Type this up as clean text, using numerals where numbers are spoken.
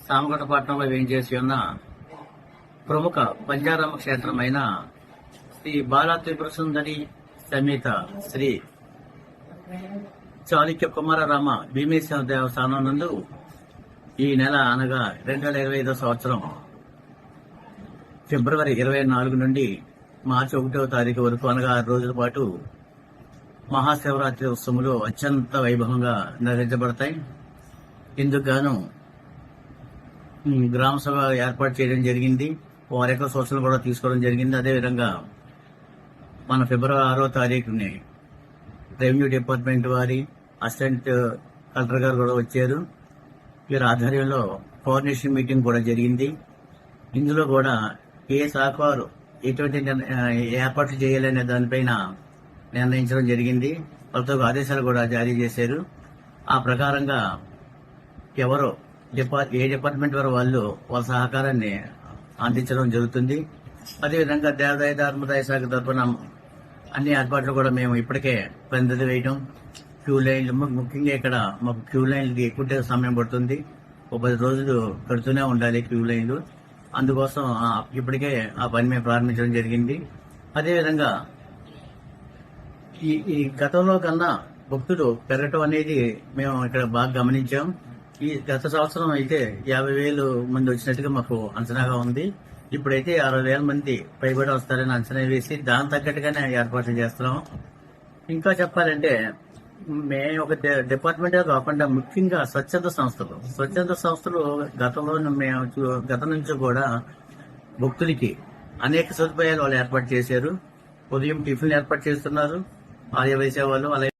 సామగటపట్నంలో వేయించేసి ఉన్న ప్రముఖ పంచారామ క్షేత్రమైన శ్రీ బాలా త్రిపుర సుందరి సమేత శ్రీ చాళుక్య కుమారరామ భీమేశ్వర దేవస్థానం నందు ఈ నెల అనగా 2025 సంవత్సరం ఫిబ్రవరి 24 నుండి మార్చి 1వ తారీఖు వరకు అనగా 6 రోజుల పాటు మహాశివరాత్రి ఉత్సవములు అత్యంత వైభవంగా నిర్వహించబడతాయి. ఇందుకు గాను గ్రామ సభ ఏర్పాటు చేయడం జరిగింది. వారి యొక్క సూచనలు కూడా తీసుకోవడం జరిగింది. అదేవిధంగా మన ఫిబ్రవరి 6వ తారీఖుని రెవెన్యూ డిపార్ట్మెంట్ వారి అసిస్టెంట్ కలెక్టర్ గారు కూడా వచ్చారు. వీరి ఆధ్వర్యంలో కోఆర్డినేషన్ మీటింగ్ కూడా జరిగింది. ఇందులో కూడా ఏ శాఖ వారు ఎటువంటి ఏర్పాట్లు చేయాలనే దానిపైన నిర్ణయించడం జరిగింది. వాళ్ళతో ఆదేశాలు కూడా జారీ చేశారు. ఆ ప్రకారంగా ఎవరో ఏ డిపార్ట్మెంట్ వారు వాళ్ళు వాళ్ళ సహకారాన్ని అందించడం జరుగుతుంది. అదేవిధంగా దేవాదాయ ధర్మదాయ శాఖ తరఫున అన్ని ఏర్పాట్లు కూడా మేము ఇప్పటికే పనిది వేయడం, క్యూ లైన్లు ముఖ్యంగా ఇక్కడ మాకు క్యూ లైన్లకి ఎక్కువ సమయం పడుతుంది. 10 రోజులు కడుతూనే ఉండాలి క్యూ లైన్లు. అందుకోసం ఇప్పటికే ఆ పని మేము ప్రారంభించడం జరిగింది. అదేవిధంగా ఈ గతంలో కన్నా భక్తులు పెరగటం అనేది మేము ఇక్కడ బాగా గమనించాం. ఈ గత సంవత్సరం అయితే 50,000 మంది వచ్చినట్టుగా మాకు అంచనాగా ఉంది. ఇప్పుడైతే 60,000 మంది పైబడి వస్తారని అంచనా వేసి దాని తగ్గట్టుగానే ఏర్పాట్లు చేస్తున్నాం. ఇంకా చెప్పాలంటే మేము ఒక డిపార్ట్మెంటే కాకుండా ముఖ్యంగా స్వచ్ఛంద సంస్థలు గత నుంచి కూడా భక్తులకి అనేక సదుపాయాలు వాళ్ళు ఏర్పాటు చేశారు. ఉదయం టిఫిన్ ఏర్పాటు చేస్తున్నారు, ఆర్య వైశ్య వాళ్ళు. అలాగే